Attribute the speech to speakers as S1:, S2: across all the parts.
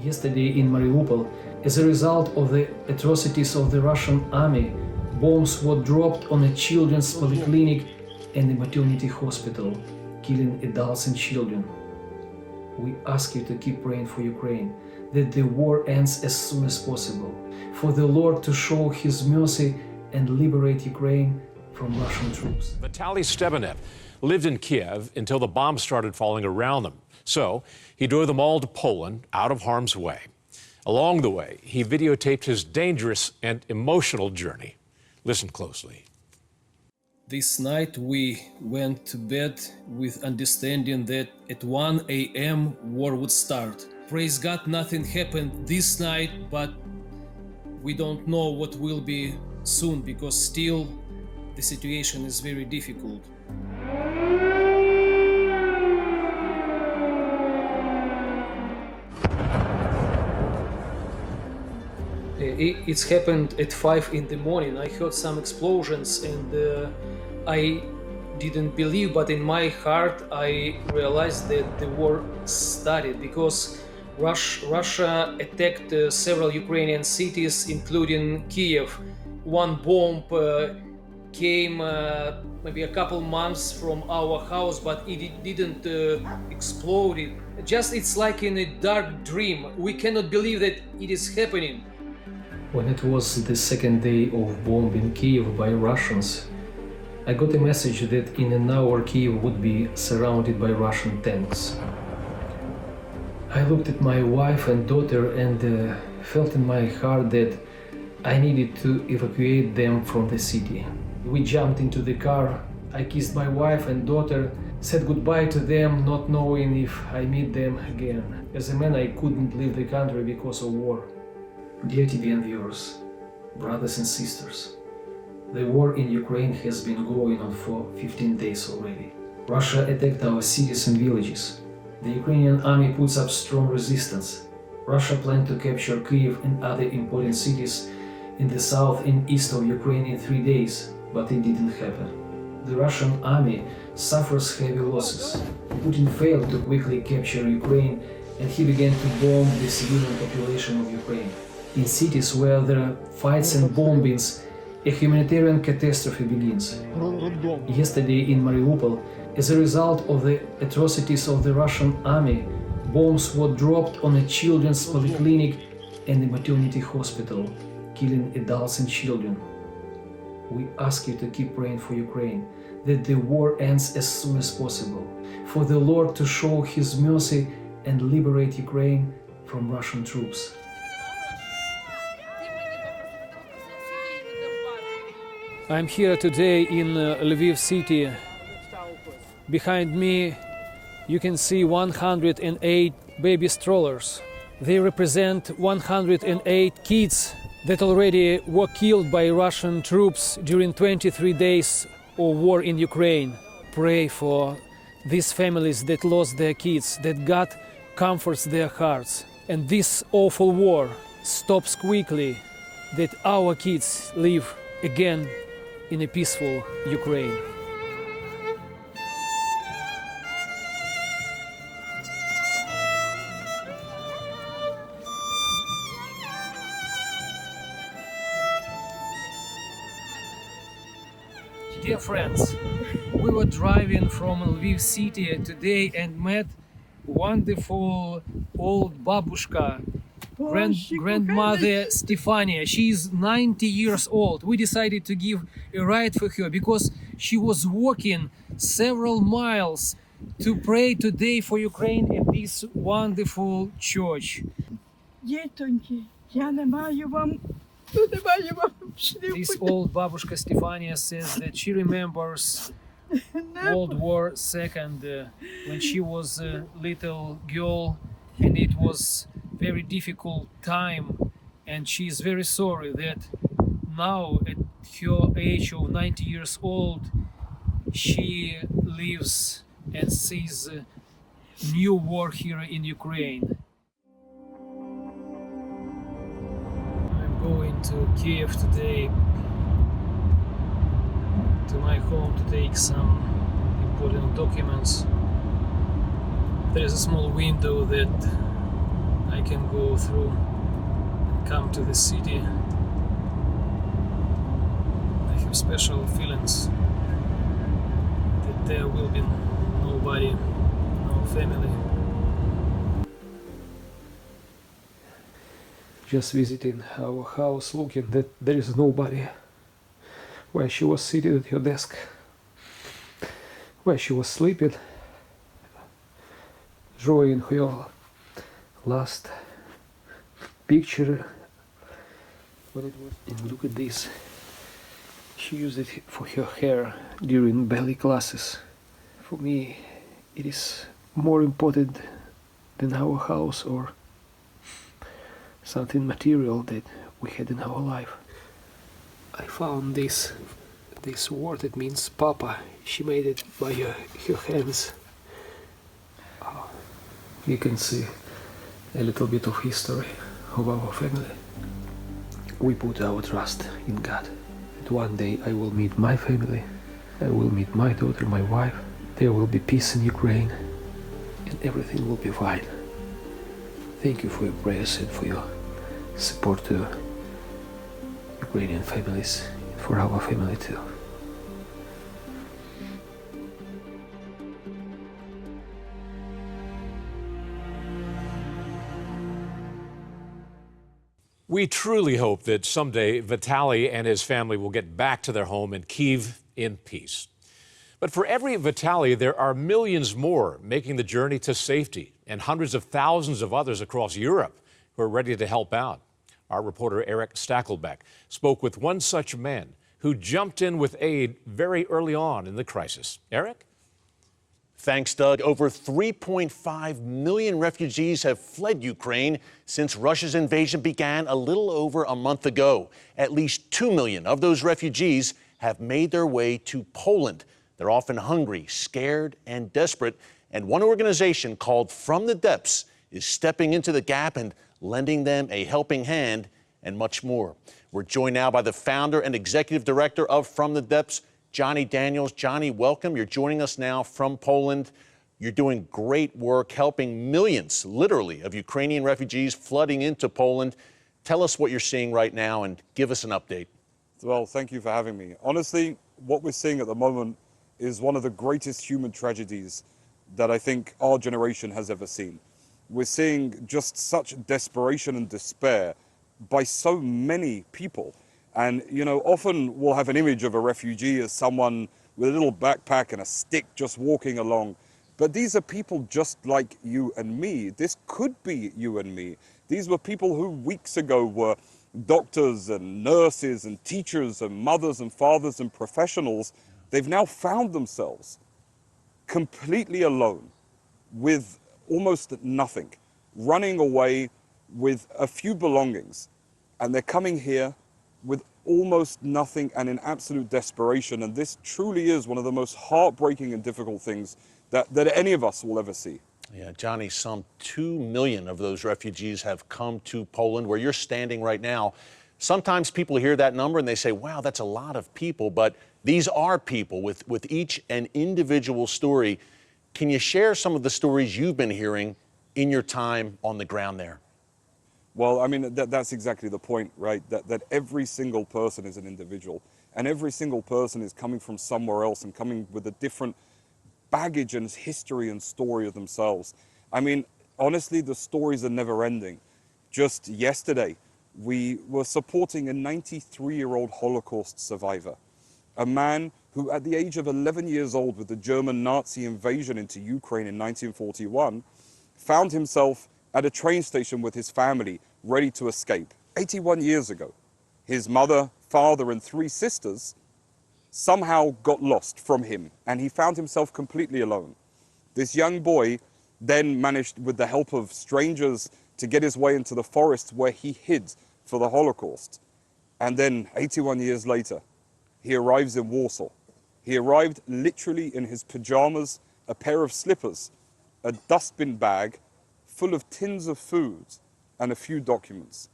S1: Yesterday in Mariupol, as a result of the atrocities of the Russian army, bombs were dropped on a children's polyclinic and a maternity hospital, killing adults and children. We ask you to keep praying for Ukraine, that the war ends as soon as possible, for the Lord to show His mercy and liberate Ukraine from Russian troops.
S2: Vitaly Stebenev lived in Kiev until the bombs started falling around them. So he drove them all to Poland, out of harm's way. Along the way, he videotaped his dangerous and emotional journey. Listen closely.
S1: This night we went to bed with understanding that at 1 a.m. war would start. Praise God, nothing happened this night, but we don't know what will be soon because still the situation is very difficult. It's happened at 5 in the morning. I heard some explosions and I didn't believe, but in my heart I realized that the war started because Russia attacked several Ukrainian cities, including Kiev. One bomb came maybe a couple months from our house, but it didn't explode. It's like in a dark dream. We cannot believe that it is happening. When it was the second day of bombing Kiev by Russians, I got a message that in an hour Kiev would be surrounded by Russian tanks. I looked at my wife and daughter and felt in my heart that I needed to evacuate them from the city. We jumped into the car, I kissed my wife and daughter, said goodbye to them, not knowing if I meet them again. As a man, I couldn't leave the country because of war. Dear TBN viewers, brothers and sisters, the war in Ukraine has been going on for 15 days already. Russia attacked our cities and villages. The Ukrainian army puts up strong resistance. Russia planned to capture Kyiv and other important cities in the south and east of Ukraine in 3 days, but it didn't happen. The Russian army suffers heavy losses. Putin failed to quickly capture Ukraine and he began to bomb the civilian population of Ukraine. In cities where there are fights and bombings, a humanitarian catastrophe begins. Yesterday in Mariupol, as a result of the atrocities of the Russian army, bombs were dropped on a children's polyclinic and a maternity hospital, killing adults and children. We ask you to keep praying for Ukraine, that the war ends as soon as possible, for the Lord to show His mercy and liberate Ukraine from Russian troops. I'm here today in Lviv city. Behind me you can see 108 baby strollers. They represent 108 kids that already were killed by Russian troops during 23 days of war in Ukraine. Pray for these families that lost their kids, that God comforts their hearts. And this awful war stops quickly, that our kids live again in a peaceful Ukraine. Dear friends, we were driving from Lviv city today and met wonderful old babushka, grandmother Stefania. She is 90 years old. We decided to give a ride for her because she was walking several miles to pray today for Ukraine at this wonderful church. This old babushka Stefania says that she remembers World War II when she was a little girl, and it was very difficult time, and she is very sorry that now at her age of 90 years old she lives and sees new war here in Ukraine. I'm going to Kiev today, to my home, to take some important documents. There is a small window that I can go through and come to the city. I have special feelings that there will be nobody, no family. Just visiting our house, looking that there is nobody. Where she was seated at her desk, where she was sleeping, drawing her last picture. What it was. And look at this. She used it for her hair during ballet classes. For me, it is more important than our house or something material that we had in our life. I found this word. It means Papa. She made it by her hands. You can see a little bit of history of our family. We put our trust in God. And one day I will meet my family. I will meet my daughter, my wife. There will be peace in Ukraine. And everything will be fine. Thank you for your prayers and for your support to Ukrainian families, and for our family too.
S2: We truly hope that someday Vitaly and his family will get back to their home in Kyiv in peace. But for every Vitaly, there are millions more making the journey to safety, and hundreds of thousands of others across Europe who are ready to help out. Our reporter Erick Stakelbeck spoke with one such man who jumped in with aid very early on in the crisis. Erick?
S3: Thanks, Doug. Over 3.5 million refugees have fled Ukraine since Russia's invasion began a little over a month ago. At least 2 million of those refugees have made their way to Poland. They're often hungry, scared, and desperate. And one organization called From the Depths is stepping into the gap and lending them a helping hand and much more. We're joined now by the founder and executive director of From the Depths, Johnny Daniels. Johnny, welcome. You're joining us now from Poland. You're doing great work helping millions, literally, of Ukrainian refugees flooding into Poland. Tell us what you're seeing right now and give us an update.
S4: Well, thank you for having me. Honestly, what we're seeing at the moment is one of the greatest human tragedies that I think our generation has ever seen. We're seeing just such desperation and despair by so many people. And, you know, often we'll have an image of a refugee as someone with a little backpack and a stick just walking along. But these are people just like you and me. This could be you and me. These were people who weeks ago were doctors and nurses and teachers and mothers and fathers and professionals. They've now found themselves completely alone with almost nothing, running away with a few belongings. And they're coming here with almost nothing and in absolute desperation. And this truly is one of the most heartbreaking and difficult things that any of us will ever see.
S3: Yeah, Johnny, some 2 million of those refugees have come to Poland, where you're standing right now. Sometimes people hear that number and they say, wow, that's a lot of people. But these are people with each an individual story. Can you share some of the stories you've been hearing in your time on the ground there?
S4: Well, I mean, that's exactly the point, right? That every single person is an individual, and every single person is coming from somewhere else and coming with a different baggage and history and story of themselves. I mean, honestly, the stories are never ending. Just yesterday, we were supporting a 93-year-old Holocaust survivor, a man who at the age of 11 years old with the German Nazi invasion into Ukraine in 1941, found himself at a train station with his family, ready to escape. 81 years ago, his mother, father, and 3 sisters somehow got lost from him, and he found himself completely alone. This young boy then managed, with the help of strangers, to get his way into the forest where he hid for the Holocaust. And then, 81 years later, he arrives in Warsaw. He arrived literally in his pajamas, a pair of slippers, a dustbin bag full of tins of food, and a few documents.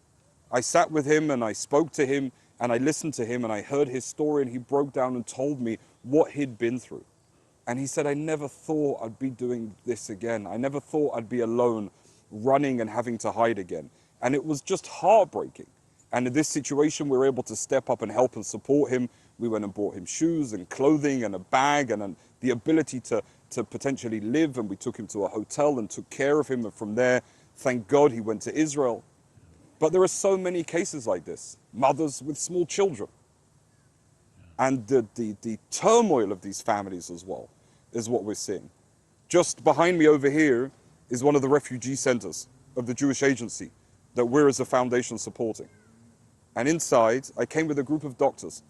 S4: I sat with him and I spoke to him and I listened to him and I heard his story, and he broke down and told me what he'd been through. And he said, I never thought I'd be doing this again. I never thought I'd be alone running and having to hide again. And it was just heartbreaking. And in this situation, we were able to step up and help and support him. We went and bought him shoes and clothing and a bag and the ability to potentially live. And we took him to a hotel and took care of him. And from there, thank God, he went to Israel. But there are so many cases like this, mothers with small children. And the turmoil of these families as well is what we're seeing. Just behind me over here is one of the refugee centers of the Jewish Agency that we're as a foundation supporting. And inside, I came with a group of doctors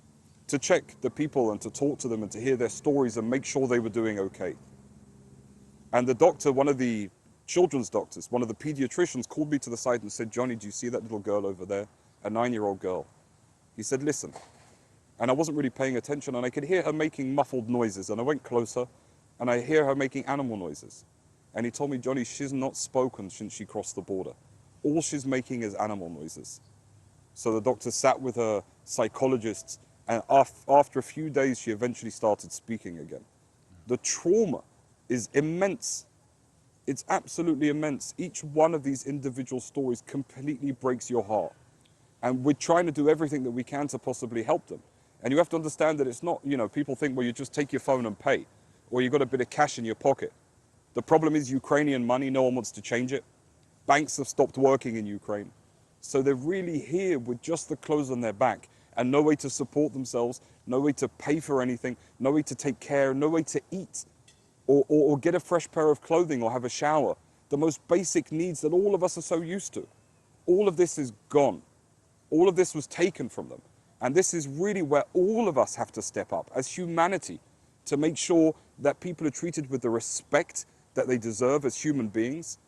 S4: to check the people and to talk to them and to hear their stories and make sure they were doing okay. And the doctor, one of the children's doctors, one of the pediatricians, called me to the side and said, "Johnny, do you see that little girl over there? A 9-year-old girl." He said, "Listen." And I wasn't really paying attention, and I could hear her making muffled noises. And I went closer, and I hear her making animal noises. And he told me, "Johnny, she's not spoken since she crossed the border. All she's making is animal noises." So the doctor sat with her psychologists, and after a few days, she eventually started speaking again. The trauma is immense. It's absolutely immense. Each one of these individual stories completely breaks your heart. And we're trying to do everything that we can to possibly help them. And you have to understand that it's not, people think, well, you just take your phone and pay, or you've got a bit of cash in your pocket. The problem is Ukrainian money, no one wants to change it. Banks have stopped working in Ukraine. So they're really here with just the clothes on their back and no way to support themselves, no way to pay for anything, no way to take care, no way to eat or get a fresh pair of clothing or have a shower. The most basic needs that all of us are so used to. All of this is gone. All of this was taken from them. And this is really where all of us have to step up as humanity to make sure that people are treated with the respect that they deserve as human beings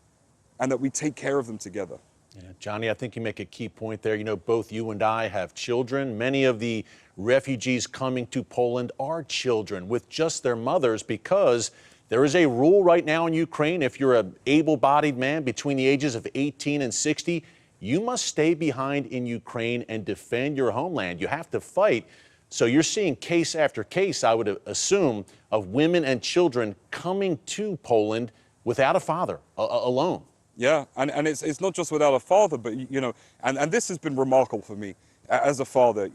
S4: and that we take care of them together.
S3: Yeah, Johnny, I think you make a key point there. Both you and I have children. Many of the refugees coming to Poland are children with just their mothers because there is a rule right now in Ukraine. If you're an able-bodied man between the ages of 18 and 60, you must stay behind in Ukraine and defend your homeland. You have to fight. So you're seeing case after case, I would assume, of women and children coming to Poland without a father, alone.
S4: Yeah, and it's not just without a father, but, and this has been remarkable for me as a father.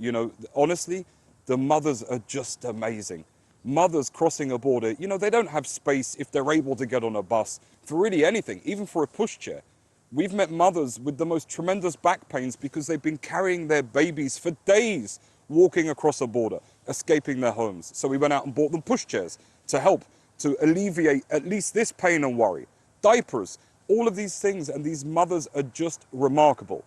S4: Honestly, the mothers are just amazing. Mothers crossing a border, they don't have space if they're able to get on a bus for really anything, even for a pushchair. We've met mothers with the most tremendous back pains because they've been carrying their babies for days, walking across a border, escaping their homes. So we went out and bought them pushchairs to help, to alleviate at least this pain and worry. Diapers, all of these things, and these mothers are just remarkable.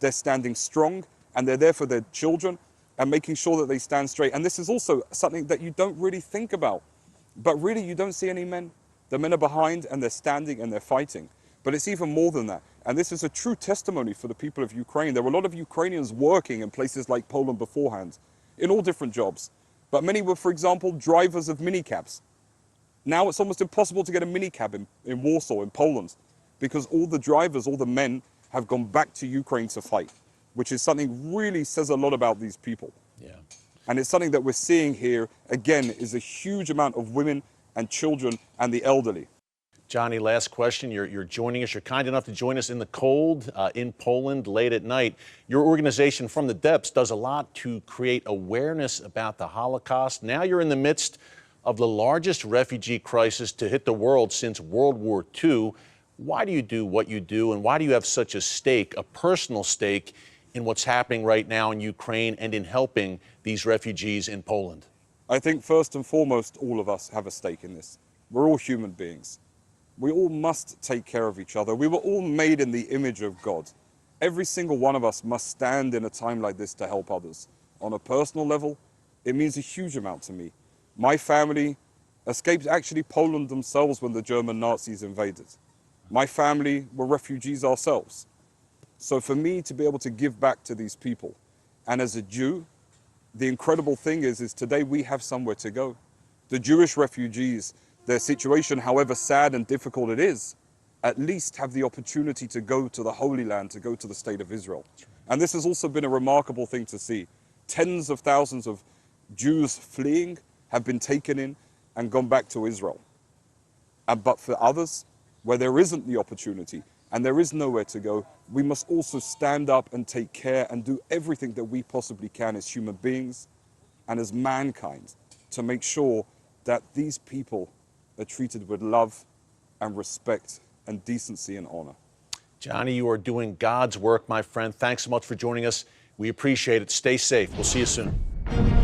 S4: They're standing strong, and they're there for their children and making sure that they stand straight. And this is also something that you don't really think about. But really, you don't see any men. The men are behind, and they're standing, and they're fighting. But it's even more than that. And this is a true testimony for the people of Ukraine. There were a lot of Ukrainians working in places like Poland beforehand, in all different jobs. But many were, for example, drivers of minicabs. Now it's almost impossible to get a minicab in Warsaw, in Poland, because all the drivers, all the men have gone back to Ukraine to fight, which is something really says a lot about these people.
S3: Yeah.
S4: And it's something that we're seeing here, again, is a huge amount of women and children and the elderly.
S3: Johnny, last question. You're joining us. You're kind enough to join us in the cold in Poland late at night. Your organization, From the Depths, does a lot to create awareness about the Holocaust. Now you're in the midst of the largest refugee crisis to hit the world since World War II. Why do you do what you do, and why do you have such a stake, a personal stake, in what's happening right now in Ukraine and in helping these refugees in Poland?
S4: I think first and foremost, all of us have a stake in this. We're all human beings. We all must take care of each other. We were all made in the image of God. Every single one of us must stand in a time like this to help others. On a personal level, it means a huge amount to me. My family escaped actually Poland themselves when the German Nazis invaded. My family were refugees ourselves. So for me to be able to give back to these people, and as a Jew, the incredible thing is today we have somewhere to go. The Jewish refugees, their situation, however sad and difficult it is, at least have the opportunity to go to the Holy Land, to go to the state of Israel. And this has also been a remarkable thing to see. Tens of thousands of Jews fleeing have been taken in and gone back to Israel. But for others, where there isn't the opportunity and there is nowhere to go, we must also stand up and take care and do everything that we possibly can as human beings and as mankind to make sure that these people are treated with love and respect and decency and honor.
S3: Johnny, you are doing God's work, my friend. Thanks so much for joining us. We appreciate it. Stay safe. We'll see you soon.